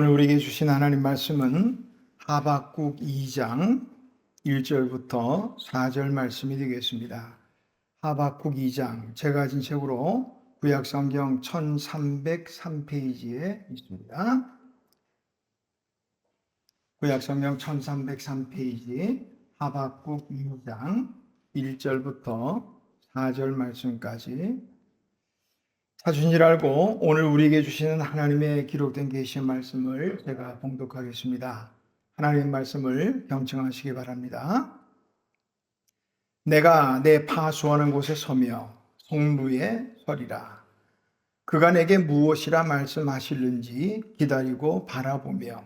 오늘 우리에게 주신 하나님 말씀은 하박국 2장 1절부터 4절 말씀이 되겠습니다. 하박국 2장, 제가 가진 책으로 구약성경 1303페이지에 있습니다. 구약성경 1303페이지 하박국 2장 1절부터 4절 말씀까지 찾으신 줄 알고 오늘 우리에게 주시는 하나님의 기록된 계시의 말씀을 제가 봉독하겠습니다. 하나님의 말씀을 경청하시기 바랍니다. 내가 내 파수하는 곳에 서며 성루에 서리라. 그가 내게 무엇이라 말씀하실는지 기다리고 바라보며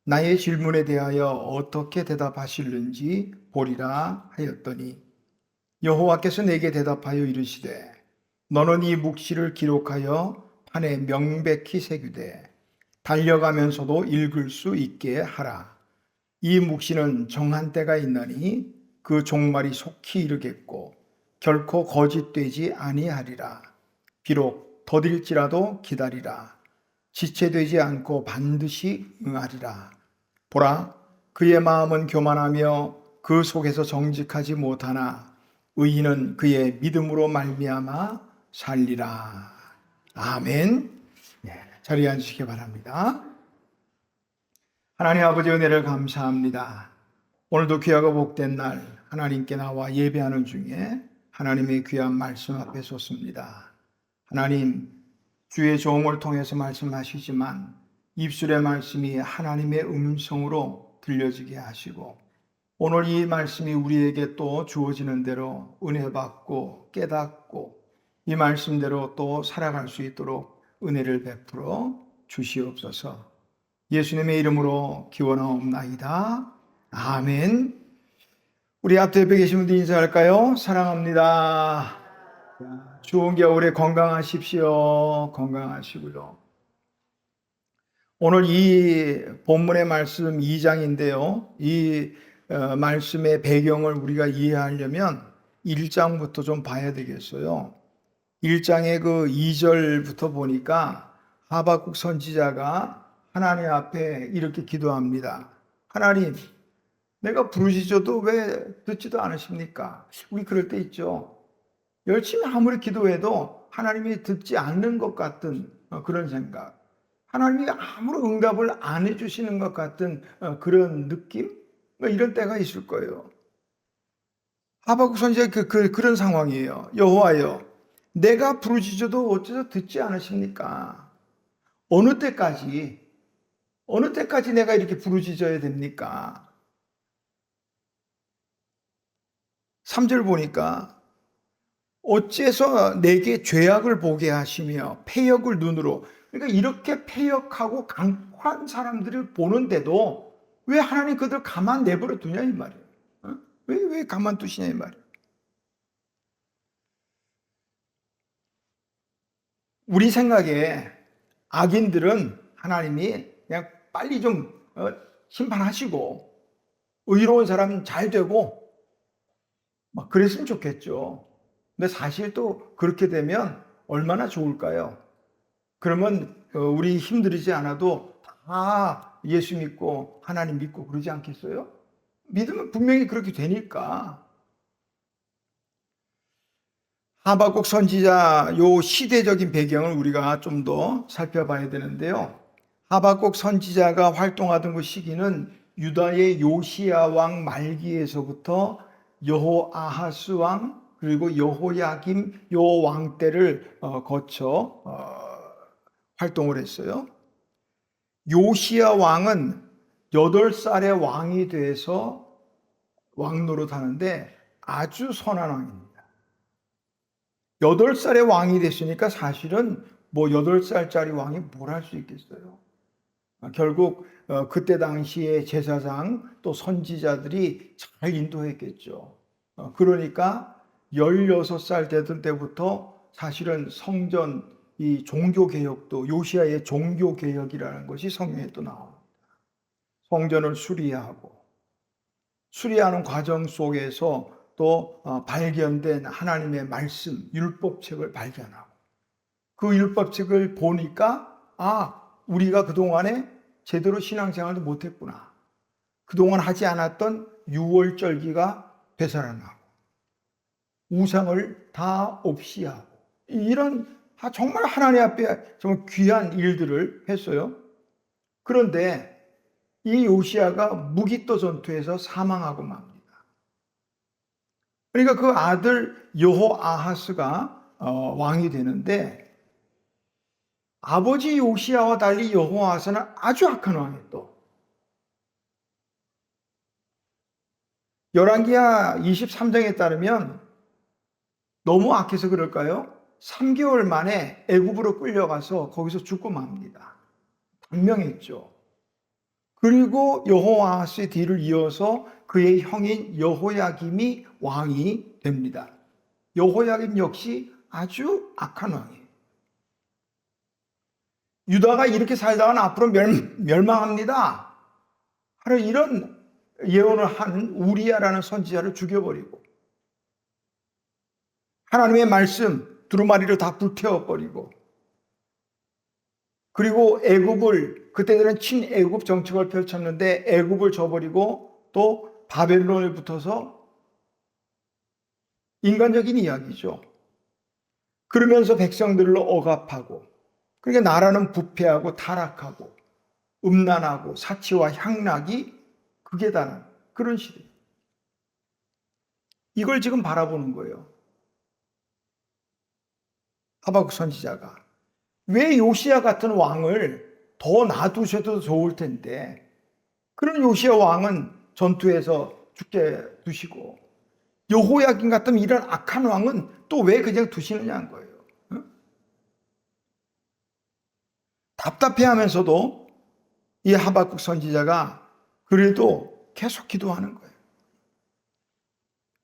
나의 질문에 대하여 어떻게 대답하실는지 보리라 하였더니 여호와께서 내게 대답하여 이르시되 너는 이 묵시를 기록하여 판에 명백히 새기되 달려가면서도 읽을 수 있게 하라. 이 묵시는 정한 때가 있나니 그 종말이 속히 이르겠고 결코 거짓되지 아니하리라. 비록 더딜지라도 기다리라. 지체되지 않고 반드시 응하리라. 보라, 그의 마음은 교만하며 그 속에서 정직하지 못하나 의인은 그의 믿음으로 말미암아 살리라. 아멘. 자리에 앉으시기 바랍니다. 하나님 아버지 은혜를 감사합니다. 오늘도 귀하고 복된 날 하나님께 나와 예배하는 중에 하나님의 귀한 말씀 앞에 섰습니다. 하나님, 주의 종을 통해서 말씀하시지만 입술의 말씀이 하나님의 음성으로 들려지게 하시고 오늘 이 말씀이 우리에게 또 주어지는 대로 은혜 받고 깨닫고 이 말씀대로 또 살아갈 수 있도록 은혜를 베풀어 주시옵소서. 예수님의 이름으로 기원하옵나이다. 아멘. 우리 앞에 계신 분들 인사할까요? 사랑합니다. 좋은 겨울에 건강하십시오. 건강하시고요. 오늘 이 본문의 말씀 2장인데요. 이 말씀의 배경을 우리가 이해하려면 1장부터 좀 봐야 되겠어요. 1장의 그 2절부터 보니까 하박국 선지자가 하나님 앞에 이렇게 기도합니다. 하나님, 내가 부르짖어도 왜 듣지도 않으십니까? 우리 그럴 때 있죠. 열심히 아무리 기도해도 하나님이 듣지 않는 것 같은 그런 생각. 하나님이 아무런 응답을 안 해주시는 것 같은 그런 느낌? 이런 때가 있을 거예요. 하박국 선지자 그런 상황이에요. 여호와여, 내가 부르짖어도 어째서 듣지 않으십니까? 어느 때까지 내가 이렇게 부르짖어야 됩니까? 3절 보니까 어째서 내게 죄악을 보게 하시며 패역을 눈으로, 그러니까 이렇게 패역하고 강포한 사람들을 보는데도 왜 하나님 그들 가만 내버려 두냐 이 말이에요. 왜 가만 두시냐 이 말이에요. 우리 생각에 악인들은 하나님이 그냥 빨리 좀 심판하시고 의로운 사람은 잘 되고 막 그랬으면 좋겠죠. 근데 사실 또 그렇게 되면 얼마나 좋을까요? 그러면 우리 힘들이지 않아도 다 예수 믿고 하나님 믿고 그러지 않겠어요? 믿으면 분명히 그렇게 되니까. 하박국 선지자 요 시대적인 배경을 우리가 좀 더 살펴봐야 되는데요. 하박국 선지자가 활동하던 그 시기는 유다의 요시야 왕 말기에서부터 여호아하스 왕 그리고 여호야김 요 왕 때를 거쳐 활동을 했어요. 요시야 왕은 8살의 왕이 돼서 왕 노릇하는데 아주 선한 왕입니다. 8살의 왕이 됐으니까 사실은 뭐 8살짜리 왕이 뭘 할 수 있겠어요. 결국 그때 당시에 제사장 또 선지자들이 잘 인도했겠죠. 그러니까 16살 되던 때부터 사실은 성전 이 종교개혁도 요시야의 종교개혁이라는 것이 성경에 또 나옵니다. 성전을 수리하는 과정 속에서 또 발견된 하나님의 말씀, 율법책을 발견하고 그 율법책을 보니까 우리가 그동안에 제대로 신앙생활도 못했구나. 그동안 하지 않았던 유월절기가 되살아나고 우상을 다 없이 하고 이런 정말 하나님 앞에 정말 귀한 일들을 했어요. 그런데 이 요시야가 무기또 전투에서 사망하고 맙니다. 그러니까 그 아들 여호아하스가 왕이 되는데 아버지 요시야와 달리 여호아하스는 아주 악한 왕이에요. 또 열왕기하 23장에 따르면 너무 악해서 그럴까요? 3개월 만에 애굽으로 끌려가서 거기서 죽고 맙니다. 단명했죠. 그리고 여호아하스의 뒤를 이어서 그의 형인 여호야김이 왕이 됩니다. 여호야김 역시 아주 악한 왕이에요. 유다가 이렇게 살다가는 앞으로 멸망합니다. 하는 이런 예언을 한 우리야라는 선지자를 죽여버리고 하나님의 말씀 두루마리를 다 불태워버리고 그리고 애굽을 그때들은 친애굽 정책을 펼쳤는데 애굽을 저버리고 또 바벨론에 붙어서 인간적인 이야기죠. 그러면서 백성들을 억압하고 그러니까 나라는 부패하고 타락하고 음란하고 사치와 향락이 극에 달한 그런 시대. 이걸 지금 바라보는 거예요. 하박국 선지자가 왜 요시야 같은 왕을 더 놔두셔도 좋을 텐데 그런 요시야 왕은 전투에서 죽게 두시고 여호야긴 같은 이런 악한 왕은 또 왜 그냥 두시느냐는 거예요. 답답해하면서도 이 하박국 선지자가 그래도 계속 기도하는 거예요.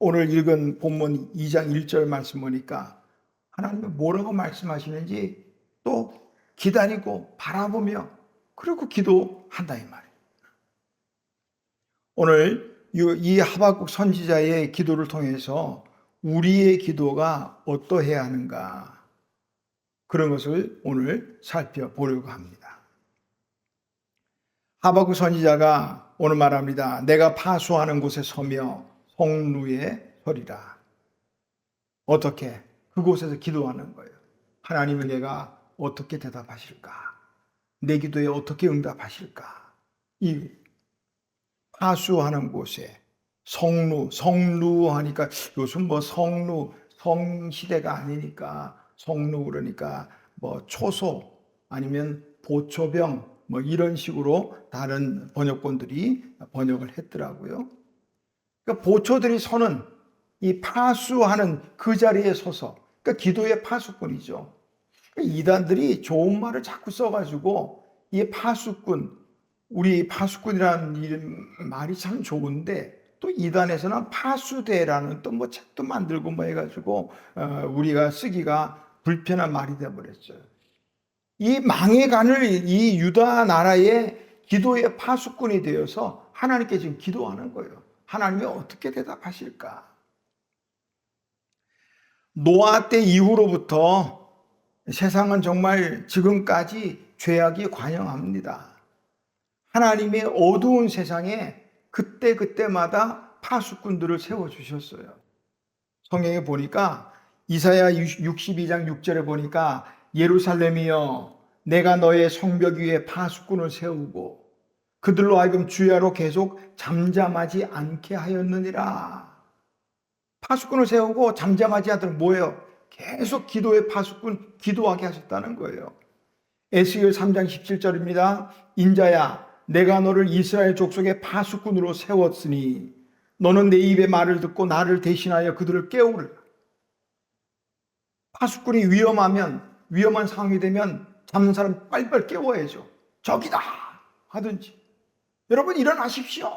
오늘 읽은 본문 2장 1절 말씀 보니까 하나님이 뭐라고 말씀하시는지 또 기다리고 바라보며 그리고 기도한다 이 말이에요. 오늘 이 하박국 선지자의 기도를 통해서 우리의 기도가 어떠해야 하는가 그런 것을 오늘 살펴보려고 합니다. 하박국 선지자가 오늘 말합니다. 내가 파수하는 곳에 서며 성루에 서리라. 어떻게? 그곳에서 기도하는 거예요. 하나님은 내가 어떻게 대답하실까? 내 기도에 어떻게 응답하실까? 이 파수하는 곳에 성루 하니까 요즘 뭐 성시대가 아니니까 성루 그러니까 뭐 초소 아니면 보초병 뭐 이런 식으로 다른 번역본들이 번역을 했더라고요. 그러니까 보초들이 서는 이 파수하는 그 자리에 서서 그러니까 기도의 파수꾼이죠. 그러니까 이단들이 좋은 말을 자꾸 써가지고 이 파수꾼 우리 파수꾼이라는 말이 참 좋은데 또 이단에서는 파수대라는 또 뭐 책도 만들고 뭐 해가지고 우리가 쓰기가 불편한 말이 되어버렸어요. 이 망해가는 이 유다 나라의 기도의 파수꾼이 되어서 하나님께 지금 기도하는 거예요. 하나님이 어떻게 대답하실까? 노아 때 이후로부터 세상은 정말 지금까지 죄악이 관영합니다. 하나님의 어두운 세상에 그때마다 파수꾼들을 세워주셨어요. 성경에 보니까 이사야 62장 6절에 보니까 예루살렘이여 내가 너의 성벽 위에 파수꾼을 세우고 그들로 하여금 주야로 계속 잠잠하지 않게 하였느니라. 파수꾼을 세우고 잠잠하지 않도록 뭐예요? 계속 기도의 파수꾼 기도하게 하셨다는 거예요. 에스겔 3장 17절입니다. 인자야 내가 너를 이스라엘 족속의 파수꾼으로 세웠으니 너는 내 입의 말을 듣고 나를 대신하여 그들을 깨우르라. 파수꾼이 위험한 상황이 되면 잡는 사람 빨리빨리 깨워야죠. 적이다 하든지 여러분 일어나십시오.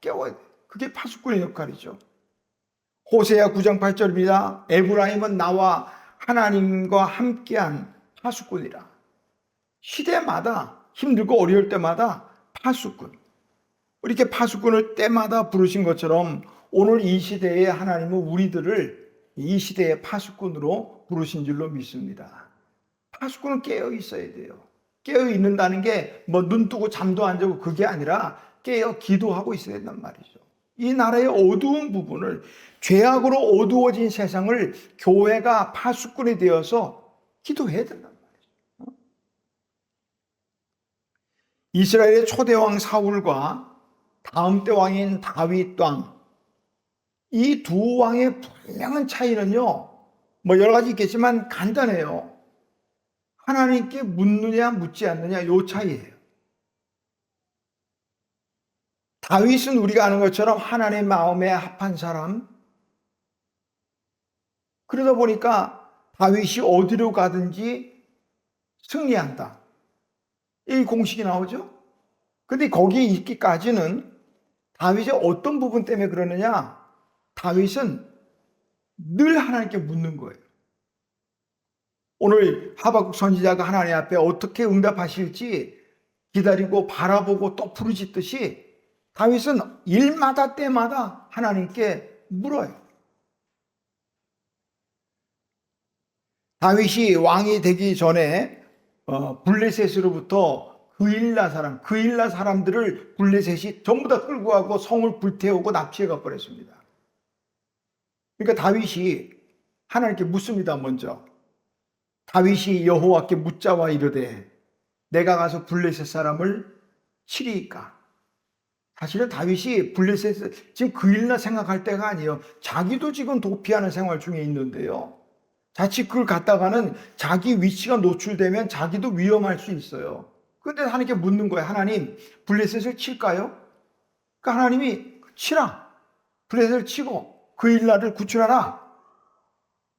깨워야 돼. 그게 파수꾼의 역할이죠. 호세아 9장 8절입니다. 에브라임은 나와 하나님과 함께한 파수꾼이라. 시대마다 힘들고 어려울 때마다 파수꾼. 이렇게 파수꾼을 때마다 부르신 것처럼 오늘 이 시대에 하나님은 우리들을 이 시대의 파수꾼으로 부르신 줄로 믿습니다. 파수꾼은 깨어 있어야 돼요. 깨어 있는다는 게 뭐 눈 뜨고 잠도 안 자고 그게 아니라 깨어 기도하고 있어야 된단 말이죠. 이 나라의 어두운 부분을, 죄악으로 어두워진 세상을 교회가 파수꾼이 되어서 기도해야 된단 말이죠. 이스라엘의 초대 왕 사울과 다음 때 왕인 다윗 왕, 이 두 왕의 분명한 차이는요, 뭐 여러 가지 있겠지만 간단해요. 하나님께 묻느냐 묻지 않느냐, 요 차이예요. 다윗은 우리가 아는 것처럼 하나님의 마음에 합한 사람. 그러다 보니까 다윗이 어디로 가든지 승리한다, 이 공식이 나오죠. 근데 거기에 있기까지는 다윗의 어떤 부분 때문에 그러느냐, 다윗은 늘 하나님께 묻는 거예요. 오늘 하박국 선지자가 하나님 앞에 어떻게 응답하실지 기다리고 바라보고 또 부르짖듯이 다윗은 일마다 때마다 하나님께 물어요. 다윗이 왕이 되기 전에 블레셋으로부터 그일라 사람들을 블레셋이 전부 다 끌고 가고 성을 불태우고 납치해 가 버렸습니다. 그러니까 다윗이 하나님께 묻습니다. 먼저 다윗이 여호와께 묻자와 이르되 내가 가서 블레셋 사람을 치리이까. 사실은 다윗이 블레셋 지금 그일라 생각할 때가 아니에요. 자기도 지금 도피하는 생활 중에 있는데요, 자칫 그걸 갖다가는 자기 위치가 노출되면 자기도 위험할 수 있어요. 그런데 하나님께 묻는 거예요. 하나님, 블레셋을 칠까요? 그러니까 하나님이 치라, 블레셋을 치고 그일라를 구출하라.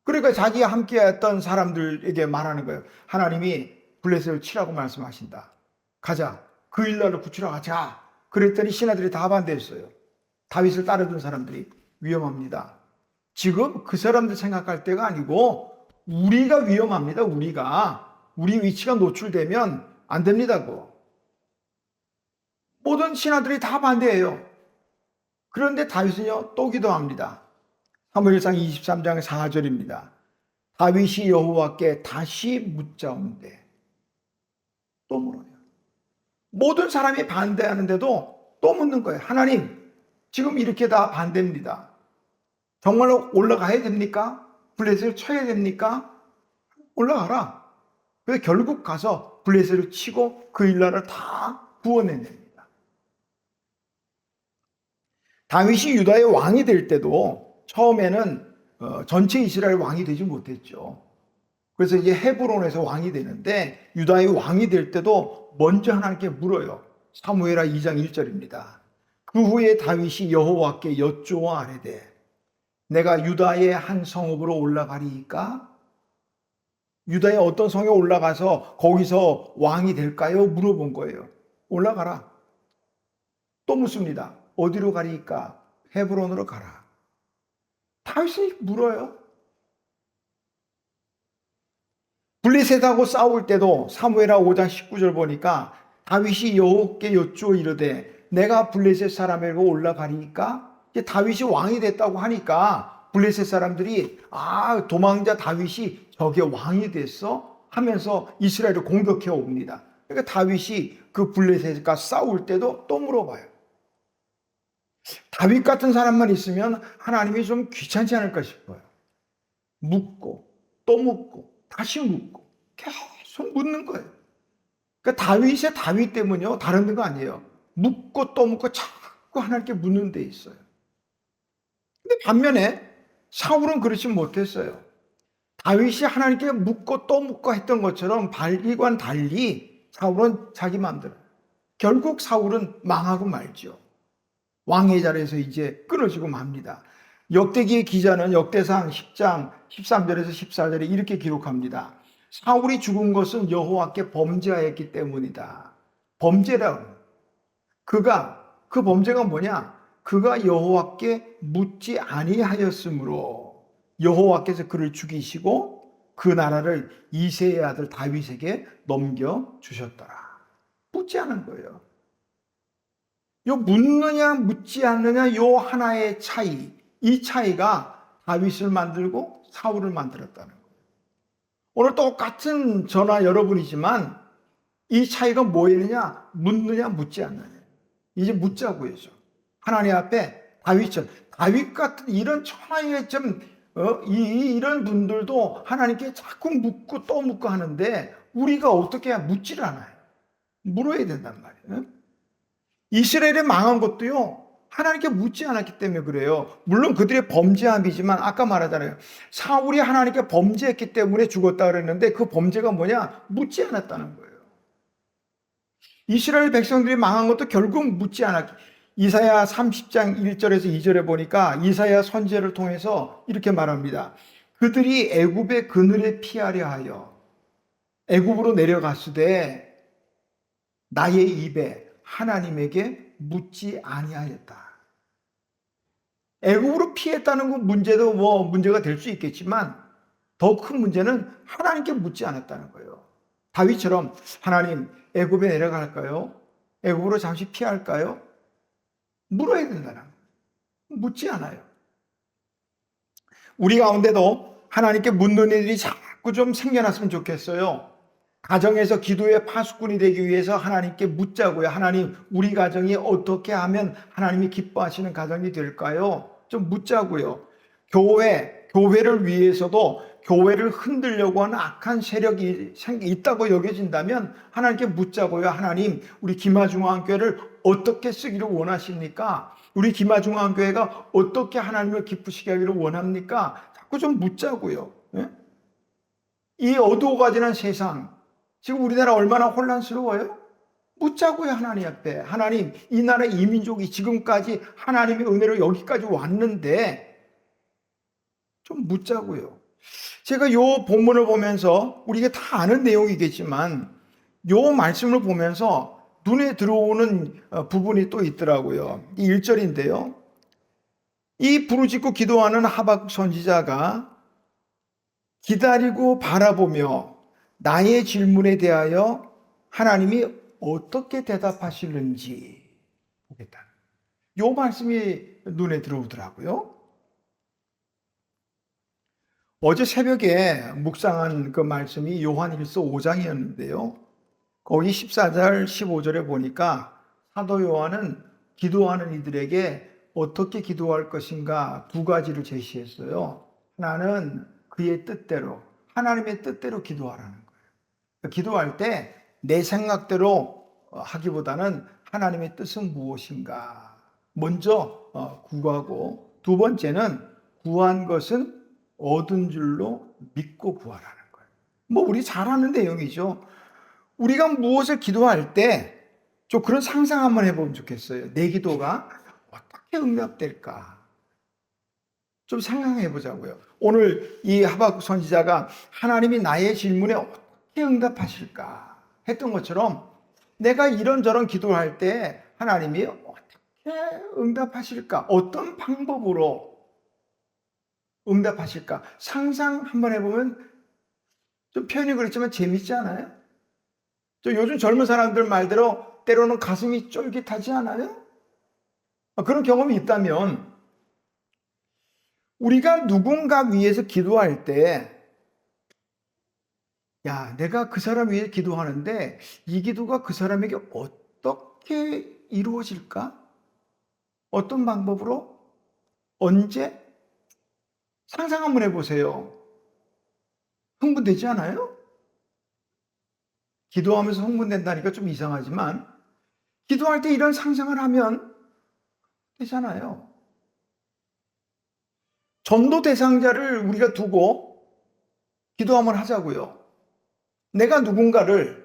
그러니까 자기가 함께했던 사람들에게 말하는 거예요. 하나님이 블레셋을 치라고 말씀하신다. 가자, 그일라를 구출하러 가자. 그랬더니 신하들이 다 반대했어요. 다윗을 따르던 사람들이. 위험합니다. 지금 그 사람들 생각할 때가 아니고 우리가 위험합니다. 우리 위치가 노출되면 안 됩니다고. 모든 신하들이 다 반대해요. 그런데 다윗은요, 또 기도합니다. 사무엘상 23장 4절입니다. 다윗이 여호와께 다시 묻자온대. 또 물어요. 모든 사람이 반대하는데도 또 묻는 거예요. 하나님, 지금 이렇게 다 반대입니다. 정말로 올라가야 됩니까? 블레셋을 쳐야 됩니까? 올라가라. 그래서 결국 가서 블레셋을 치고 그일라를 다 구원해냅니다. 다윗이 유다의 왕이 될 때도 처음에는 전체 이스라엘 왕이 되지 못했죠. 그래서 이제 헤브론에서 왕이 되는데 유다의 왕이 될 때도 먼저 하나님께 물어요. 사무엘하 2장 1절입니다. 그 후에 다윗이 여호와께 여쭈어 아뢰되 내가 유다의 한 성읍으로 올라가리이까? 유다의 어떤 성에 올라가서 거기서 왕이 될까요? 물어본 거예요. 올라가라. 또 묻습니다. 어디로 가리이까? 헤브론으로 가라. 다윗이 물어요. 블레셋하고 싸울 때도 사무엘하 5장 19절 보니까 다윗이 여호와께 여쭈어 이르되 내가 블레셋 사람에게로 올라가리이까? 다윗이 왕이 됐다고 하니까 블레셋 사람들이 도망자 다윗이 저게 왕이 됐어? 하면서 이스라엘을 공격해 옵니다. 그러니까 다윗이 그 블레셋과 싸울 때도 또 물어봐요. 다윗 같은 사람만 있으면 하나님이 좀 귀찮지 않을까 싶어요. 묻고 또 묻고 다시 묻고 계속 묻는 거예요. 그러니까 다윗의 다윗 때문에요, 다른 거 아니에요. 묻고 또 묻고 자꾸 하나님께 묻는 데 있어요. 근데 반면에 사울은 그렇지 못했어요. 다윗이 하나님께 묻고 또 묻고 했던 것처럼 이관 달리 사울은 자기 마음대로. 결국 사울은 망하고 말죠. 왕의 자리에서 이제 끊어지고 맙니다. 역대기의 기자는 역대상 10장 13절에서 14절에 이렇게 기록합니다. 사울이 죽은 것은 여호와께 범죄하였기 때문이다. 범죄라고. 그 범죄가 뭐냐? 그가 여호와께 묻지 아니하였으므로 여호와께서 그를 죽이시고 그 나라를 이새의 아들 다윗에게 넘겨주셨더라. 묻지 않은 거예요. 요 묻느냐 묻지 않느냐 요 하나의 차이, 이 차이가 다윗을 만들고 사울을 만들었다는 거예요. 오늘 똑같은 저나 여러분이지만 이 차이가 뭐였느냐? 묻느냐 묻지 않느냐. 이제 묻자고요. 하나님 앞에 다윗 같은 이런 천하의 이런 분들도 하나님께 자꾸 묻고 또 묻고 하는데 우리가 어떻게 해야 묻지를 않아요. 물어야 된단 말이에요. 이스라엘이 망한 것도요. 하나님께 묻지 않았기 때문에 그래요. 물론 그들의 범죄함이지만 아까 말하잖아요. 사울이 하나님께 범죄했기 때문에 죽었다 그랬는데 그 범죄가 뭐냐? 묻지 않았다는 거예요. 이스라엘 백성들이 망한 것도 결국 묻지 않았기. 이사야 30장 1절에서 2절에 보니까 이사야 선지자를 통해서 이렇게 말합니다. 그들이 애굽의 그늘에 피하려 하여 애굽으로 내려갔으되 나의 입에 하나님에게 묻지 아니하였다. 애굽으로 피했다는 그 문제도 문제가 될 수 있겠지만 더 큰 문제는 하나님께 묻지 않았다는 거예요. 다윗처럼 하나님 애굽에 내려갈까요? 애굽으로 잠시 피할까요? 물어야 된다는 거예요. 묻지 않아요. 우리 가운데도 하나님께 묻는 일이 자꾸 좀 생겨났으면 좋겠어요. 가정에서 기도의 파수꾼이 되기 위해서 하나님께 묻자고요. 하나님, 우리 가정이 어떻게 하면 하나님이 기뻐하시는 가정이 될까요? 좀 묻자고요. 교회를 위해서도 교회를 흔들려고 하는 악한 세력이 있다고 여겨진다면 하나님께 묻자고요. 하나님, 우리 기마중앙교회를 어떻게 쓰기를 원하십니까? 우리 기마중앙교회가 어떻게 하나님을 기쁘시게 하기를 원합니까? 자꾸 좀 묻자고요. 예? 이 어두워가지는 세상, 지금 우리나라 얼마나 혼란스러워요? 묻자고요. 하나님 앞에. 하나님, 이 나라 이 민족이 지금까지 하나님의 은혜로 여기까지 왔는데 좀 묻자고요. 제가 요 본문을 보면서 우리가 다 아는 내용이겠지만 요 말씀을 보면서 눈에 들어오는 부분이 또 있더라고요. 이 1절인데요. 이 부르짖고 기도하는 하박국 선지자가 기다리고 바라보며 나의 질문에 대하여 하나님이 어떻게 대답하시는지 보겠다. 요 말씀이 눈에 들어오더라고요. 어제 새벽에 묵상한 그 말씀이 요한일서 5장이었는데요. 거기 14절, 15절에 보니까 사도 요한은 기도하는 이들에게 어떻게 기도할 것인가 두 가지를 제시했어요. 하나는 그의 뜻대로, 하나님의 뜻대로 기도하라는 거예요. 기도할 때 내 생각대로 하기보다는 하나님의 뜻은 무엇인가 먼저 구하고, 두 번째는 구한 것은 얻은 줄로 믿고 구하라는 거예요. 우리 잘 아는 내용이죠. 우리가 무엇을 기도할 때 좀 그런 상상 한번 해보면 좋겠어요. 내 기도가 어떻게 응답될까? 좀 상상해 보자고요. 오늘 이 하박국 선지자가 하나님이 나의 질문에 어떻게 응답하실까 했던 것처럼 내가 이런저런 기도할 때 하나님이 어떻게 응답하실까? 어떤 방법으로 응답하실까? 상상 한번 해보면 좀 표현이 그렇지만 재밌지 않아요? 요즘 젊은 사람들 말대로 때로는 가슴이 쫄깃하지 않아요? 그런 경험이 있다면 우리가 누군가 위해서 기도할 때 내가 그 사람 위해 기도하는데 이 기도가 그 사람에게 어떻게 이루어질까? 어떤 방법으로? 언제? 상상 한번 해보세요. 흥분되지 않아요? 기도하면서 흥분된다니까 좀 이상하지만 기도할 때 이런 상상을 하면 되잖아요. 전도 대상자를 우리가 두고 기도 한번 하자고요. 내가 누군가를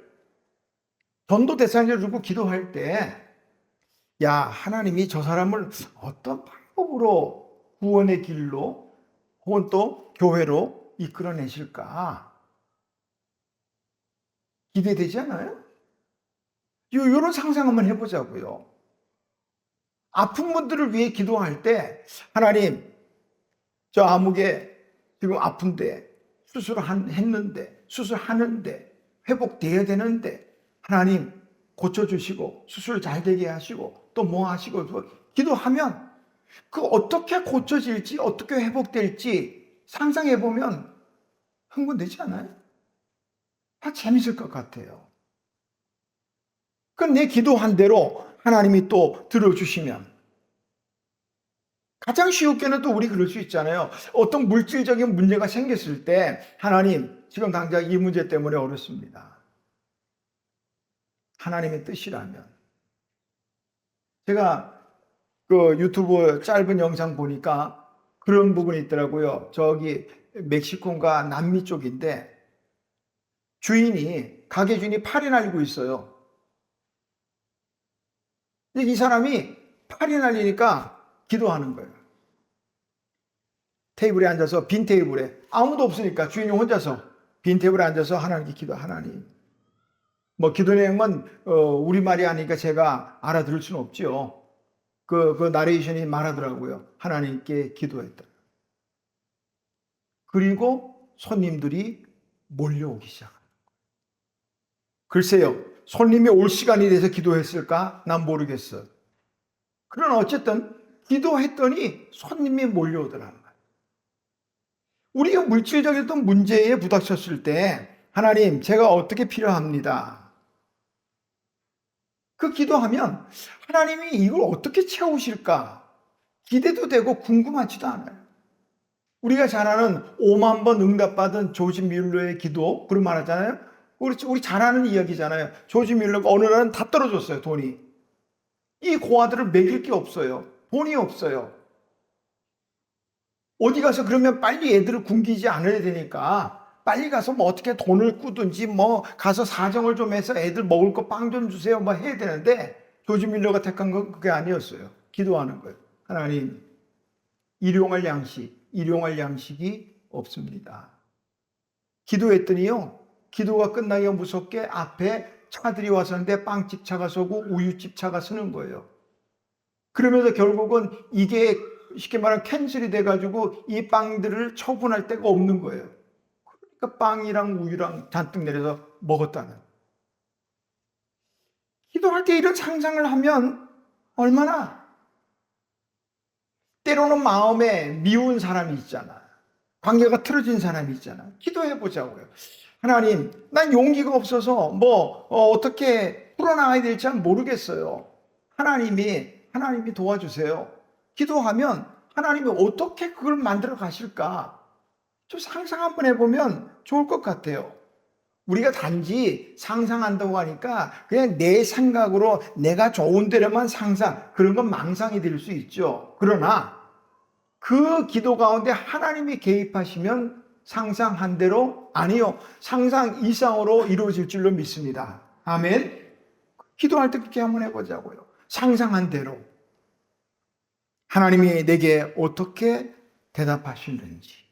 전도 대상자를 두고 기도할 때 하나님이 저 사람을 어떤 방법으로 구원의 길로 혹은 또 교회로 이끌어내실까? 기대되지 않아요? 이런 상상 한번 해보자고요. 아픈 분들을 위해 기도할 때 하나님, 저 아무개 지금 아픈데 수술하는데 회복돼야 되는데 하나님 고쳐주시고 수술 잘 되게 하시고 또 뭐 하시고 기도하면 그 어떻게 고쳐질지 어떻게 회복될지 상상해보면 흥분되지 않아요? 재밌을 것 같아요. 그 내 기도한 대로 하나님이 또 들어주시면, 가장 쉽게는 또 우리 그럴 수 있잖아요. 어떤 물질적인 문제가 생겼을 때 하나님, 지금 당장 이 문제 때문에 어렵습니다. 하나님의 뜻이라면. 제가 그 유튜브 짧은 영상 보니까 그런 부분이 있더라고요. 저기 멕시코인가 남미 쪽인데 가게 주인이 팔이 날리고 있어요. 근데 이 사람이 팔이 날리니까 기도하는 거예요. 테이블에 앉아서, 빈 테이블에 아무도 없으니까 주인이 혼자서 빈 테이블에 앉아서 하나님께 하나님, 뭐 기도 내용은 우리말이 아니니까 제가 알아들을 수는 없지요. 그 나레이션이 말하더라고요. 하나님께 기도했다. 그리고 손님들이 몰려오기 시작합니다. 글쎄요, 손님이 올 시간이 돼서 기도했을까? 난 모르겠어. 그러나 어쨌든 기도했더니 손님이 몰려오더라는 거예요. 우리가 물질적인 어떤 문제에 부닥쳤을 때 하나님, 제가 어떻게 필요합니다. 그 기도하면 하나님이 이걸 어떻게 채우실까? 기대도 되고 궁금하지도 않아요. 우리가 잘 아는 5만 번 응답받은 조지 뮬러의 기도, 그런 말 하잖아요. 우리 잘 아는 이야기잖아요. 조지 뮬러가 어느 날은 다 떨어졌어요, 돈이. 이 고아들을 먹일 게 없어요. 돈이 없어요. 어디 가서 그러면 빨리 애들을 굶기지 않아야 되니까 빨리 가서 뭐 어떻게 돈을 꾸든지 뭐 가서 사정을 좀 해서 애들 먹을 거 빵 좀 주세요 뭐 해야 되는데, 조지 뮬러가 택한 건 그게 아니었어요. 기도하는 거예요. 하나님, 일용할 양식이 없습니다. 기도했더니요, 기도가 끝나기가 무섭게 앞에 차들이 와서는데 빵집 차가 서고 우유집 차가 서는 거예요. 그러면서 결국은 이게 쉽게 말하면 캔슬이 돼가지고 이 빵들을 처분할 데가 없는 거예요. 그러니까 빵이랑 우유랑 잔뜩 내려서 먹었다는. 기도할 때 이런 상상을 하면 얼마나, 때로는 마음에 미운 사람이 있잖아. 관계가 틀어진 사람이 있잖아. 기도해 보자고요. 하나님, 난 용기가 없어서 어떻게 풀어나가야 될지 잘 모르겠어요. 하나님이 도와주세요. 기도하면 하나님이 어떻게 그걸 만들어 가실까? 좀 상상 한번 해보면 좋을 것 같아요. 우리가 단지 상상한다고 하니까 그냥 내 생각으로 내가 좋은 대로만 그런 건 망상이 될 수 있죠. 그러나 그 기도 가운데 하나님이 개입하시면 상상한 대로, 아니요, 상상 이상으로 이루어질 줄로 믿습니다. 아멘. 기도할 때 그렇게 한번 해보자고요. 상상한 대로 하나님이 내게 어떻게 대답하시는지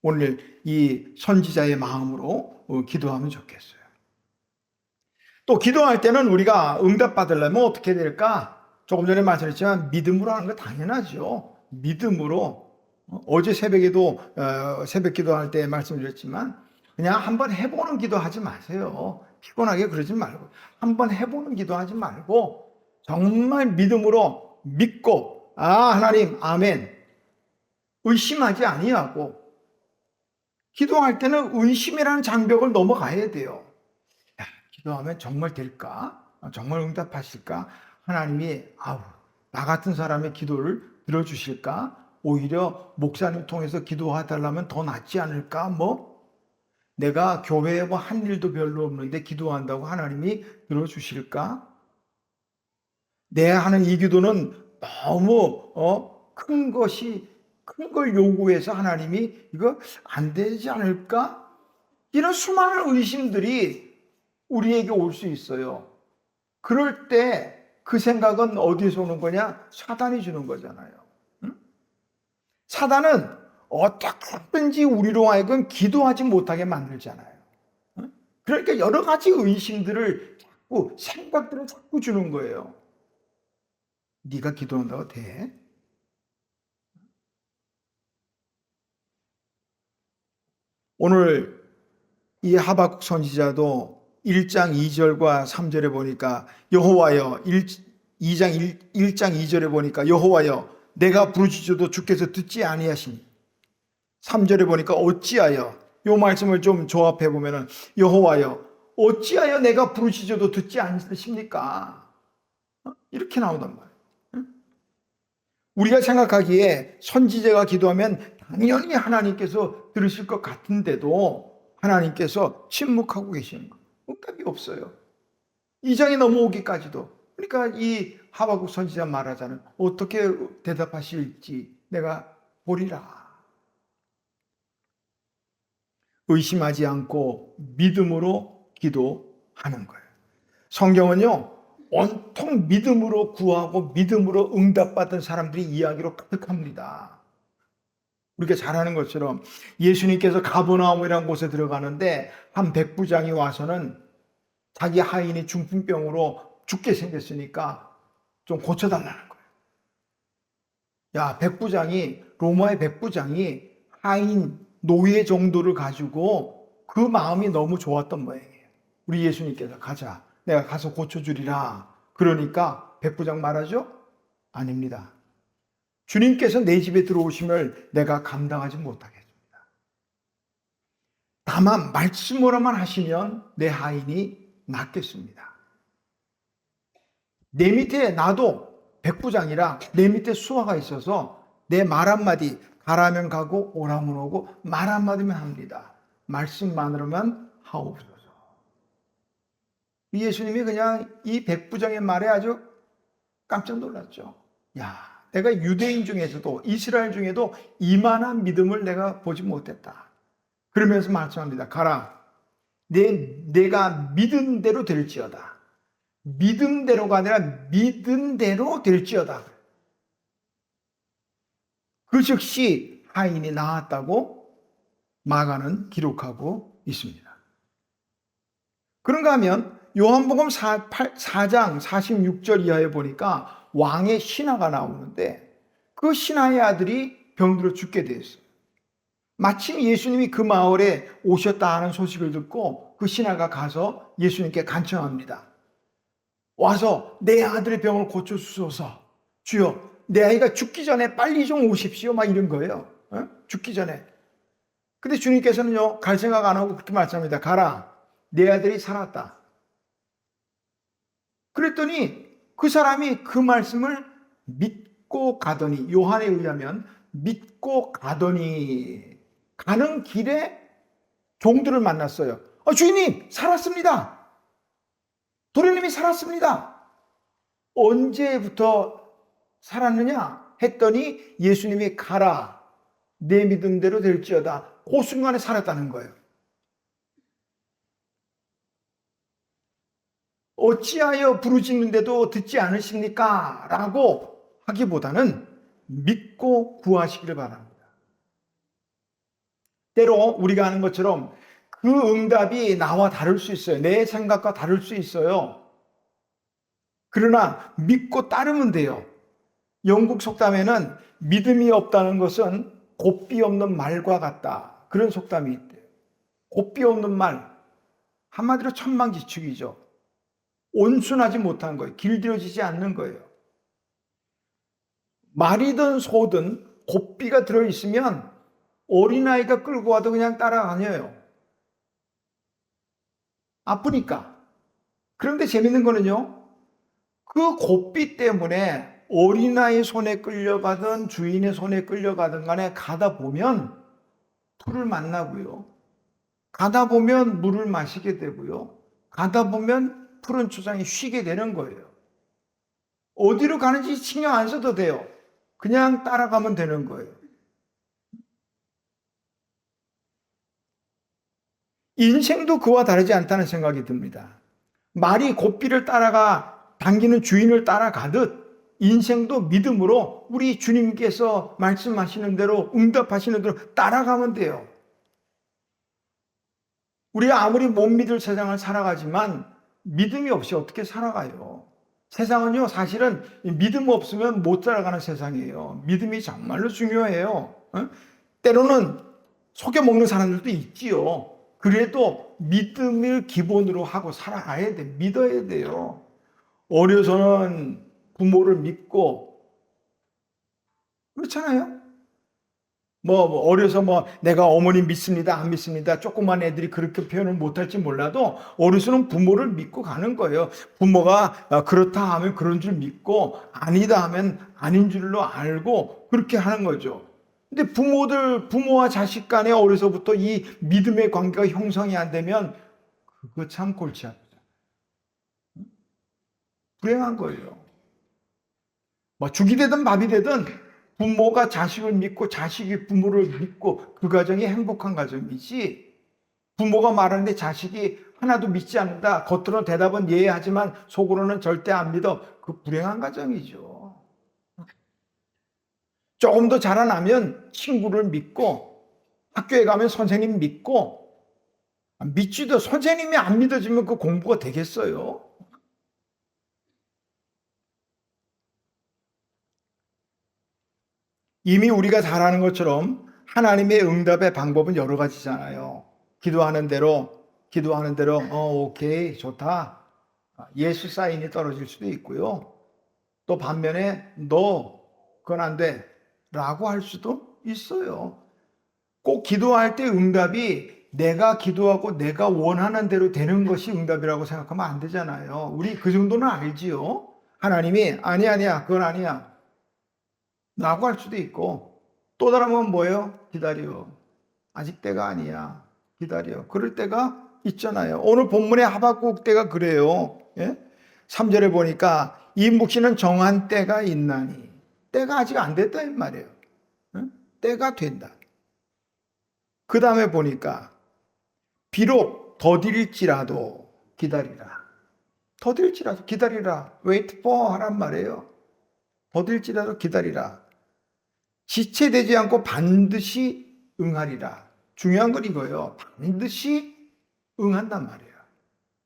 오늘 이 선지자의 마음으로 기도하면 좋겠어요. 또 기도할 때는 우리가 응답받으려면 어떻게 될까? 조금 전에 말씀드렸지만 믿음으로 하는 거 당연하죠. 믿음으로. 어제 새벽에도 새벽 기도할 때 말씀드렸지만 그냥 한번 해보는 기도하지 마세요. 피곤하게 그러지 말고 한번 해보는 기도하지 말고 정말 믿음으로 믿고, 하나님 아멘, 의심하지 아니하고, 기도할 때는 의심이라는 장벽을 넘어가야 돼요. 기도하면 정말 될까? 정말 응답하실까? 하나님이 나 같은 사람의 기도를 들어주실까? 오히려 목사님 통해서 기도해달라면 더 낫지 않을까? 내가 교회에 한 일도 별로 없는데 기도한다고 하나님이 들어주실까? 내 하는 이 기도는 너무 큰 걸 요구해서 하나님이 이거 안 되지 않을까? 이런 수많은 의심들이 우리에게 올 수 있어요. 그럴 때 그 생각은 어디서 오는 거냐? 사단이 주는 거잖아요. 응? 사단은 어떻게든지 우리로 하여금 기도하지 못하게 만들잖아요. 응? 그러니까 여러 가지 의심들을 생각들을 자꾸 주는 거예요. 네가 기도한다고 돼? 오늘 이 하박국 선지자도 1장 2절과 3절에 보니까 여호와여, 1장 2절에 보니까 여호와여, 내가 부르짖어도 주께서 듣지 아니하시니, 3절에 보니까 어찌하여, 이 말씀을 좀 조합해 보면은 여호와여, 어찌하여 내가 부르짖어도 듣지 않으십니까? 이렇게 나오단 말이에요. 우리가 생각하기에 선지자가 기도하면 당연히 하나님께서 들으실 것 같은데도 하나님께서 침묵하고 계시는 거예요. 응답이 없어요. 2장에 넘어오기까지도. 그러니까 이 하박국 선지자 말하자는 어떻게 대답하실지 내가 보리라. 의심하지 않고 믿음으로 기도하는 거예요. 성경은요, 온통 믿음으로 구하고 믿음으로 응답받은 사람들이 이야기로 가득합니다. 우리가 잘 아는 것처럼 예수님께서 가버나움이라는 곳에 들어가는데 한 백부장이 와서는 자기 하인이 중풍병으로 죽게 생겼으니까 좀 고쳐달라는 거예요. 야, 백부장이, 로마의 백부장이 하인 노예 정도를 가지고 그 마음이 너무 좋았던 모양이에요. 우리 예수님께서 가자. 내가 가서 고쳐주리라. 그러니까 백부장 말하죠? 아닙니다. 주님께서 내 집에 들어오심을 내가 감당하지 못하겠습니다. 다만 말씀으로만 하시면 내 하인이 낫겠습니다. 내 밑에 나도 백부장이라 내 밑에 수하가 있어서 내 말 한마디 가라면 가고 오라면 오고 말 한마디면 합니다. 말씀만으로만 하옵소서. 예수님이 그냥 이 백부장의 말에 아주 깜짝 놀랐죠. 야, 내가 유대인 중에서도 이스라엘 중에도 이만한 믿음을 내가 보지 못했다. 그러면서 말씀합니다. 가라. 내가 믿은 대로 될지어다. 믿음대로가 아니라 믿은 대로 될지어다. 그 즉시 하인이 나았다고 마가는 기록하고 있습니다. 그런가 하면 요한복음 4장 46절 이하에 보니까 왕의 신하가 나오는데 그 신하의 아들이 병들어 죽게 되었어요. 마침 예수님이 그 마을에 오셨다 하는 소식을 듣고 그 신하가 가서 예수님께 간청합니다. 와서 내 아들의 병을 고쳐주소서. 주여, 내 아이가 죽기 전에 빨리 좀 오십시오. 막 이런 거예요. 죽기 전에. 근데 주님께서는요, 갈 생각 안 하고 그렇게 말씀합니다. 가라. 내 아들이 살았다. 그랬더니 그 사람이 그 말씀을 믿고 가더니, 요한에 의하면 믿고 가더니 가는 길에 종들을 만났어요. 주인님, 살았습니다. 도련님이 살았습니다. 언제부터 살았느냐 했더니 예수님이 가라. 내 믿음대로 될지어다. 그 순간에 살았다는 거예요. 어찌하여 부르짖는데도 듣지 않으십니까? 라고 하기보다는 믿고 구하시기를 바랍니다. 때로 우리가 하는 것처럼 그 응답이 나와 다를 수 있어요. 내 생각과 다를 수 있어요. 그러나 믿고 따르면 돼요. 영국 속담에는 믿음이 없다는 것은 곱비 없는 말과 같다. 그런 속담이 있대요. 곱비 없는 말. 한마디로 천방지축이죠. 온순하지 못한 거예요. 길들여지지 않는 거예요. 말이든 소든 곱비가 들어있으면 어린아이가 끌고 와도 그냥 따라다녀요. 아프니까. 그런데 재밌는 거는요, 그 곱비 때문에 어린아이 손에 끌려가든 주인의 손에 끌려가든 간에 가다 보면 풀을 만나고요. 가다 보면 물을 마시게 되고요. 가다 보면 푸른 초장이 쉬게 되는 거예요. 어디로 가는지 신경 안 써도 돼요. 그냥 따라가면 되는 거예요. 인생도 그와 다르지 않다는 생각이 듭니다. 말이 곱비를 따라가 당기는 주인을 따라가듯 인생도 믿음으로 우리 주님께서 말씀하시는 대로 응답하시는 대로 따라가면 돼요. 우리가 아무리 못 믿을 세상을 살아가지만 믿음이 없이 어떻게 살아가요? 세상은요, 사실은 믿음 없으면 못 살아가는 세상이에요. 믿음이 정말로 중요해요. 때로는 속여먹는 사람들도 있지요. 그래도 믿음을 기본으로 하고 살아가야 돼. 믿어야 돼요. 어려서는 부모를 믿고, 그렇잖아요? 어려서 내가 어머니 믿습니다, 안 믿습니다. 조그만 애들이 그렇게 표현을 못할지 몰라도 어려서는 부모를 믿고 가는 거예요. 부모가 그렇다 하면 그런 줄 믿고 아니다 하면 아닌 줄로 알고 그렇게 하는 거죠. 근데 부모와 자식 간에 어려서부터 이 믿음의 관계가 형성이 안 되면 그거 참 골치 아프죠. 불행한 거예요. 죽이 되든 밥이 되든 부모가 자식을 믿고 자식이 부모를 믿고 그 가정이 행복한 가정이지, 부모가 말하는데 자식이 하나도 믿지 않는다, 겉으로 대답은 예하지만 속으로는 절대 안 믿어, 그 불행한 가정이죠. 조금 더 자라나면 친구를 믿고 학교에 가면 선생님 믿고, 믿지도 선생님이 안 믿어지면 그 공부가 되겠어요? 이미 우리가 잘 아는 것처럼 하나님의 응답의 방법은 여러 가지잖아요. 기도하는 대로 오케이, 좋다, 예수 사인이 떨어질 수도 있고요. 또 반면에 너 그건 안 돼 라고 할 수도 있어요. 꼭 기도할 때 응답이 내가 기도하고 내가 원하는 대로 되는 것이 응답이라고 생각하면 안 되잖아요. 우리 그 정도는 알지요. 하나님이 아니야 그건 아니야 라고 할 수도 있고, 또 다른 건 뭐예요? 기다려, 아직 때가 아니야, 기다려, 그럴 때가 있잖아요. 오늘 본문의 하박국 때가 그래요. 3절에 보니까 이 묵시는 정한 때가 있나니, 때가 아직 안 됐다 이 말이에요. 때가 된다. 그 다음에 보니까 비록 더딜지라도 기다리라. 더딜지라도 기다리라. wait for 하란 말이에요. 더딜지라도 기다리라. 지체되지 않고 반드시 응하리라. 중요한 건 이거예요. 반드시 응한단 말이에요.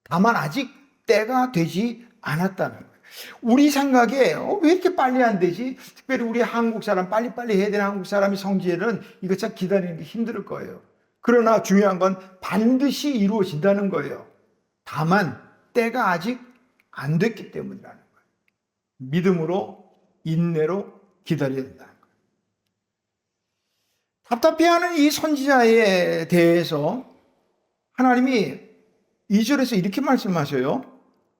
다만 아직 때가 되지 않았다는 거예요. 우리 생각에 왜 이렇게 빨리 안 되지? 특별히 우리 한국 사람, 빨리빨리 해야 되는 한국 사람이 성지에는 이거 참 기다리는 게 힘들 거예요. 그러나 중요한 건 반드시 이루어진다는 거예요. 다만 때가 아직 안 됐기 때문이라는 거예요. 믿음으로, 인내로 기다려야 된다는 거예요. 답답해하는 이 선지자에 대해서 하나님이 2절에서 이렇게 말씀하셔요.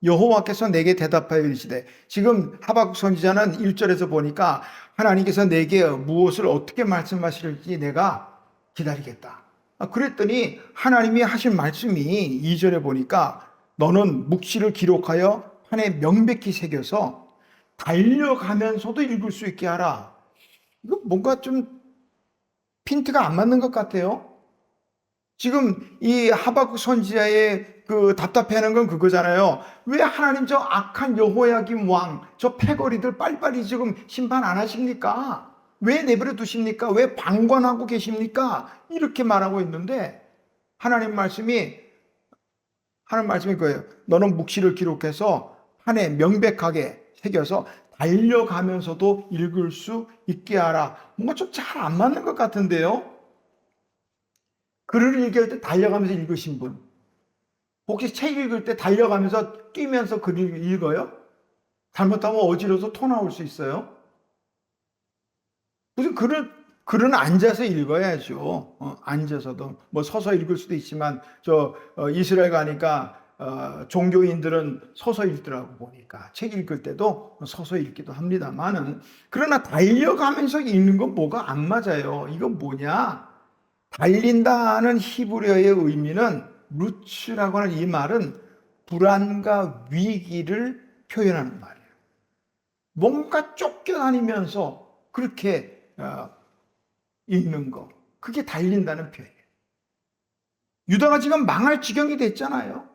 여호와께서 내게 대답하여 이르시되, 지금 하박국 선지자는 1절에서 보니까 하나님께서 내게 무엇을 어떻게 말씀하실지 내가 기다리겠다. 그랬더니 하나님이 하신 말씀이 2절에 보니까 너는 묵시를 기록하여 판에 명백히 새겨서 달려가면서도 읽을 수 있게 하라. 이거 뭔가 좀 핀트가 안 맞는 것 같아요. 지금 이 하박국 선지자의 그 답답해하는 건 그거잖아요. 왜 하나님 저 악한 여호야김 왕, 저 패거리들 빨리빨리 지금 심판 안 하십니까? 왜 내버려 두십니까? 왜 방관하고 계십니까? 이렇게 말하고 있는데 하나님 말씀이 그거예요. 너는 묵시를 기록해서 판에 명백하게 새겨서 달려가면서도 읽을 수 있게 하라. 뭔가 좀 잘 안 맞는 것 같은데요. 글을 읽을 때 달려가면서 읽으신 분, 혹시 책 읽을 때 달려가면서 뛰면서 글을 읽어요? 잘못하면 어지러워서 토 나올 수 있어요. 무슨 글은 앉아서 읽어야죠. 앉아서도 서서 읽을 수도 있지만 이스라엘 가니까 종교인들은 서서 읽더라고 보니까 책 읽을 때도 서서 읽기도 합니다만은, 그러나 달려가면서 읽는 건 뭐가 안 맞아요. 이건 뭐냐? 달린다는 히브리어의 의미는 루츠라고 하는 이 말은 불안과 위기를 표현하는 말이에요. 뭔가 쫓겨다니면서 그렇게 읽는 거, 그게 달린다는 표현이에요. 유다가 지금 망할 지경이 됐잖아요.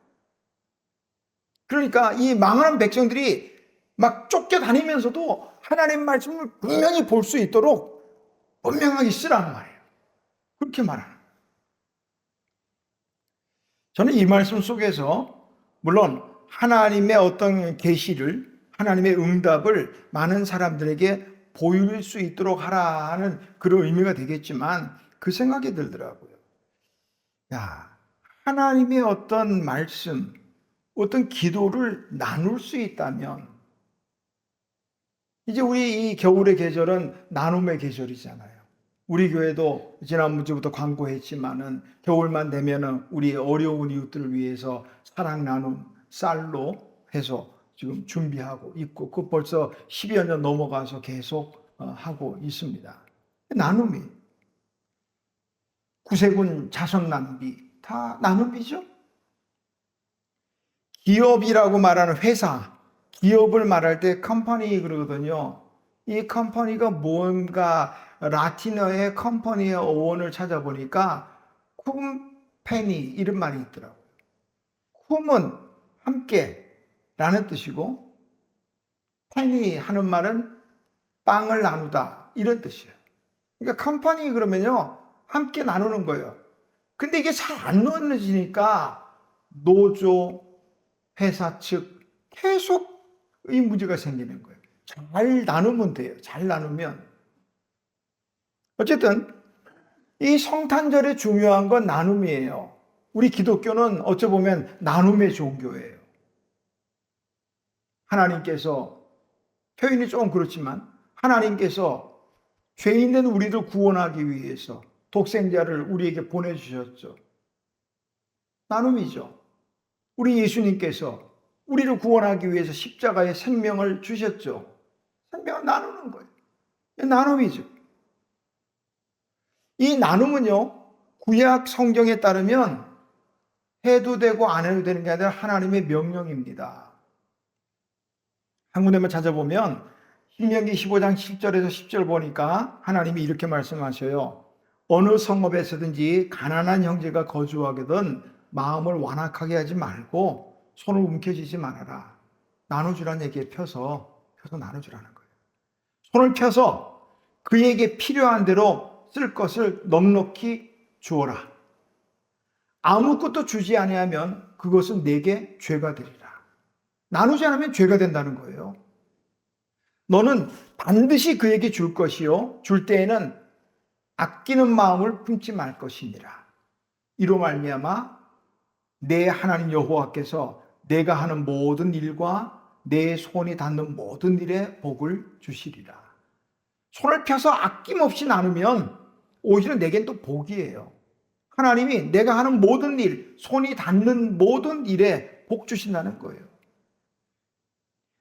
그러니까 이 망하는 백성들이 막 쫓겨다니면서도 하나님 말씀을 분명히 볼 수 있도록 분명하게 쓰라는 말이에요. 그렇게 말하는 거예요. 저는 이 말씀 속에서 물론 하나님의 어떤 계시를, 하나님의 응답을 많은 사람들에게 보일 수 있도록 하라는 그런 의미가 되겠지만, 그 생각이 들더라고요. 하나님의 어떤 말씀, 어떤 기도를 나눌 수 있다면, 이제 우리 이 겨울의 계절은 나눔의 계절이잖아요. 우리 교회도 지난주부터 광고했지만은 겨울만 되면은 우리 어려운 이웃들을 위해서 사랑 나눔 쌀로 해서 지금 준비하고 있고, 그 벌써 10여 년 넘어가서 계속 하고 있습니다. 나눔이 구세군 자선 낭비 다 나눔이죠. 기업이라고 말하는 회사, 기업을 말할 때 컴퍼니 그러거든요. 이 컴퍼니가 뭔가 라틴어의 컴퍼니의 어원을 찾아보니까 쿰페니 이런 말이 있더라고요. 쿰은 함께 라는 뜻이고, 페니 하는 말은 빵을 나누다 이런 뜻이에요. 그러니까 컴퍼니 그러면요 함께 나누는 거예요. 근데 이게 잘 안 나눠지니까 노조, 회사 측 계속 이 문제가 생기는 거예요. 잘 나누면 돼요. 잘 나누면. 어쨌든 이 성탄절에 중요한 건 나눔이에요. 우리 기독교는 어찌 보면 나눔의 종교예요. 하나님께서, 표현이 조금 그렇지만 하나님께서 죄인된 우리를 구원하기 위해서 독생자를 우리에게 보내주셨죠. 나눔이죠. 우리 예수님께서 우리를 구원하기 위해서 십자가에 생명을 주셨죠. 생명을 나누는 거예요. 나눔이죠. 이 나눔은요, 구약 성경에 따르면 해도 되고 안 해도 되는 게 아니라 하나님의 명령입니다. 한 군데만 찾아보면 신명기 15장 7절에서 10절 보니까 하나님이 이렇게 말씀하셔요. 어느 성읍에서든지 가난한 형제가 거주하거든 마음을 완악하게 하지 말고 손을 움켜쥐지 말아라. 나눠주라는 얘기에 펴서 나눠주라는 거예요. 손을 펴서 그에게 필요한 대로 쓸 것을 넉넉히 주어라. 아무것도 주지 아니하면 그것은 내게 죄가 되리라. 나누지 않으면 죄가 된다는 거예요. 너는 반드시 그에게 줄 것이요 줄 때에는 아끼는 마음을 품지 말 것이니라. 이로 말미암아 내 하나님 여호와께서 내가 하는 모든 일과 내 손이 닿는 모든 일에 복을 주시리라. 손을 펴서 아낌없이 나누면 오히려 내겐 또 복이에요. 하나님이 내가 하는 모든 일, 손이 닿는 모든 일에 복 주신다는 거예요.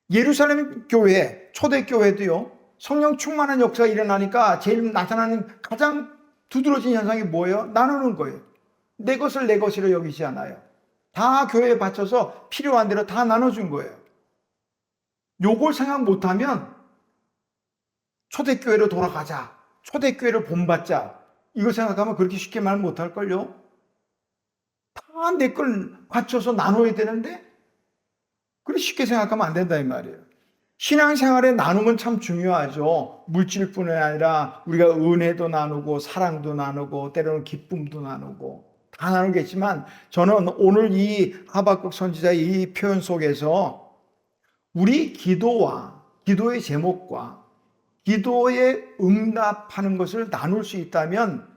예루살렘 교회, 초대교회도요, 성령 충만한 역사가 일어나니까 제일 나타나는 가장 두드러진 현상이 뭐예요? 나누는 거예요. 내 것을 내 것으로 여기지 않아요. 다 교회에 바쳐서 필요한 대로 다 나눠준 거예요. 요걸 생각 못하면 초대교회로 돌아가자, 초대교회를 본받자, 이거 생각하면 그렇게 쉽게 말 못할걸요? 다 내 걸 바쳐서 나눠야 되는데 그렇게 쉽게 생각하면 안 된다 이 말이에요. 신앙생활에 나눔은 참 중요하죠. 물질뿐만 아니라 우리가 은혜도 나누고 사랑도 나누고 때로는 기쁨도 나누고 다 나누겠지만, 저는 오늘 이 하박국 선지자의 이 표현 속에서 우리 기도와 기도의 제목과 기도에 응답하는 것을 나눌 수 있다면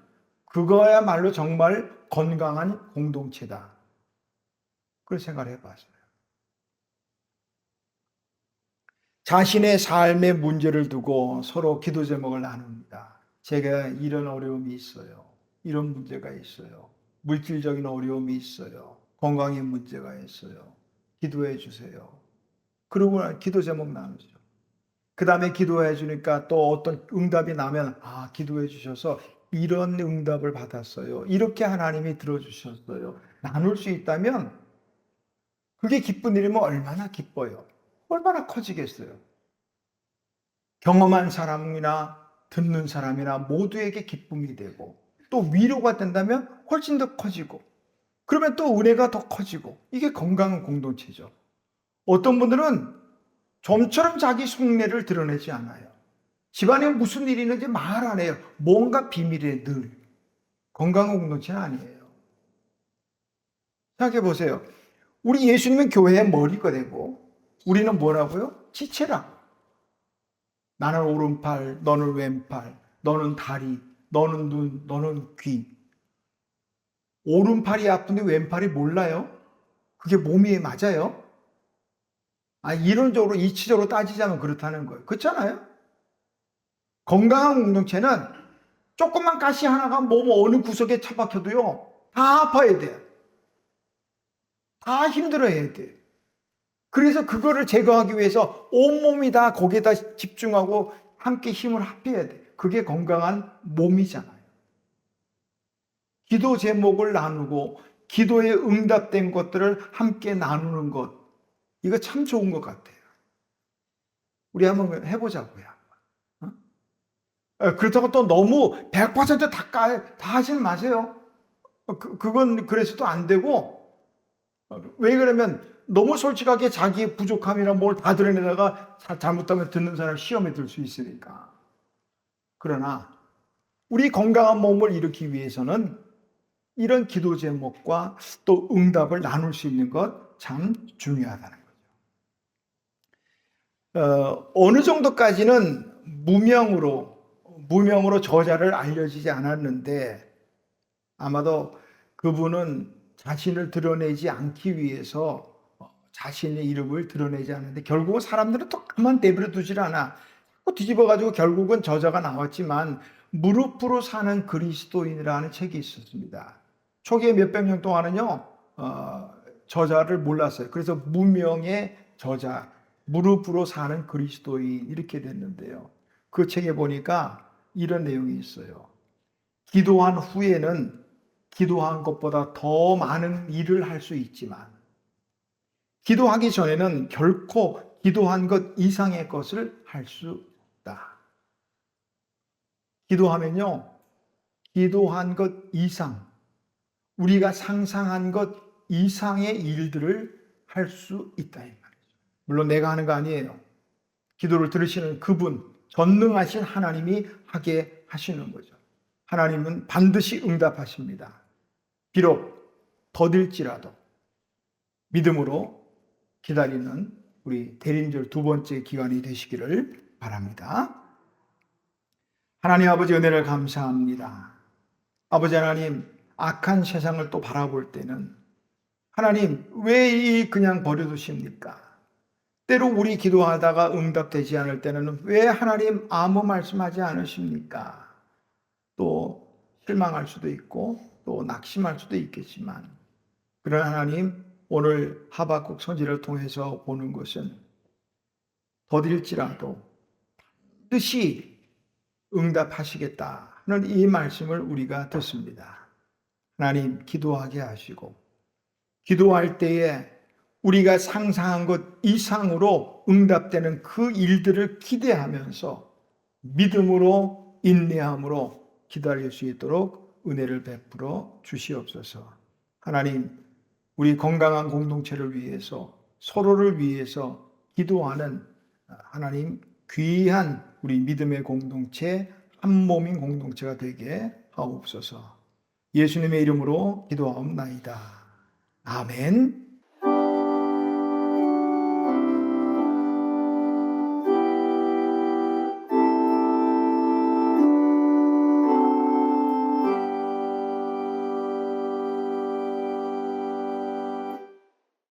그거야말로 정말 건강한 공동체다. 그런 생각을 해봤어요. 자신의 삶의 문제를 두고 서로 기도 제목을 나눕니다. 제가 이런 어려움이 있어요. 이런 문제가 있어요. 물질적인 어려움이 있어요. 건강의 문제가 있어요. 기도해 주세요. 그러고 기도 제목 나누죠. 그 다음에 기도해 주니까 또 어떤 응답이 나면 기도해 주셔서 이런 응답을 받았어요. 이렇게 하나님이 들어주셨어요. 나눌 수 있다면 그게 기쁜 일이면 얼마나 기뻐요. 얼마나 커지겠어요. 경험한 사람이나 듣는 사람이나 모두에게 기쁨이 되고 또 위로가 된다면 훨씬 더 커지고, 그러면 또 은혜가 더 커지고, 이게 건강한 공동체죠. 어떤 분들은 좀처럼 자기 속내를 드러내지 않아요. 집안에 무슨 일이 있는지 말 안 해요. 뭔가 비밀에 늘. 건강한 공동체는 아니에요. 생각해 보세요. 우리 예수님은 교회의 머리가 되고 우리는 뭐라고요? 지체라. 나는 오른팔, 너는 왼팔, 너는 다리, 너는 눈, 너는 귀. 오른팔이 아픈데 왼팔이 몰라요? 그게 몸이 맞아요? 이론적으로 이치적으로 따지자면 그렇다는 거예요. 그렇잖아요? 건강한 공동체는 조그만 가시 하나가 몸 어느 구석에 처박혀도요, 다 아파야 돼. 다 힘들어야 돼. 그래서 그거를 제거하기 위해서 온몸이 다 거기에다 집중하고 함께 힘을 합해야 돼. 그게 건강한 몸이잖아요. 기도 제목을 나누고 기도에 응답된 것들을 함께 나누는 것, 이거 참 좋은 것 같아요. 우리 한번 해보자고요. 그렇다고 또 너무 100%다 하지는 마세요. 그건 그래서도 안 되고, 왜 그러면 너무 솔직하게 자기의 부족함이나 뭘 다 드러내다가 잘못하면 듣는 사람 시험에 들 수 있으니까. 그러나 우리 건강한 몸을 일으키기 위해서는 이런 기도 제목과 또 응답을 나눌 수 있는 것 참 중요하다는 거죠. 어느 정도까지는 무명으로 저자를 알려지지 않았는데, 아마도 그분은 자신을 드러내지 않기 위해서 자신의 이름을 드러내지 않는데, 결국은 사람들은 또 가만 내버려 두질 않아. 뒤집어가지고 결국은 저자가 나왔지만, 무릎으로 사는 그리스도인이라는 책이 있었습니다. 초기에 몇백 년 동안은요, 저자를 몰랐어요. 그래서 무명의 저자, 무릎으로 사는 그리스도인, 이렇게 됐는데요. 그 책에 보니까 이런 내용이 있어요. 기도한 후에는 기도한 것보다 더 많은 일을 할 수 있지만, 기도하기 전에는 결코 기도한 것 이상의 것을 할 수 없다. 기도하면요, 기도한 것 이상, 우리가 상상한 것 이상의 일들을 할 수 있다, 이 말이죠. 물론 내가 하는 거 아니에요. 기도를 들으시는 그분, 전능하신 하나님이 하게 하시는 거죠. 하나님은 반드시 응답하십니다. 비록 더딜지라도 믿음으로 기다리는 우리 대림절 두 번째 기간이 되시기를 바랍니다. 하나님 아버지, 은혜를 감사합니다. 아버지 하나님, 악한 세상을 또 바라볼 때는 하나님, 왜 그냥 버려두십니까? 때로 우리 기도하다가 응답되지 않을 때는 왜 하나님 아무 말씀하지 않으십니까? 또 실망할 수도 있고 또 낙심할 수도 있겠지만, 그러나 하나님, 오늘 하박국 선지를 통해서 보는 것은 더딜지라도 뜻이 응답하시겠다는 이 말씀을 우리가 듣습니다. 하나님, 기도하게 하시고 기도할 때에 우리가 상상한 것 이상으로 응답되는 그 일들을 기대하면서 믿음으로 인내함으로 기다릴 수 있도록 은혜를 베풀어 주시옵소서. 하나님, 우리 건강한 공동체를 위해서, 서로를 위해서 기도하는 하나님 귀한 우리 믿음의 공동체, 한 몸인 공동체가 되게 하옵소서. 예수님의 이름으로 기도하옵나이다. 아멘.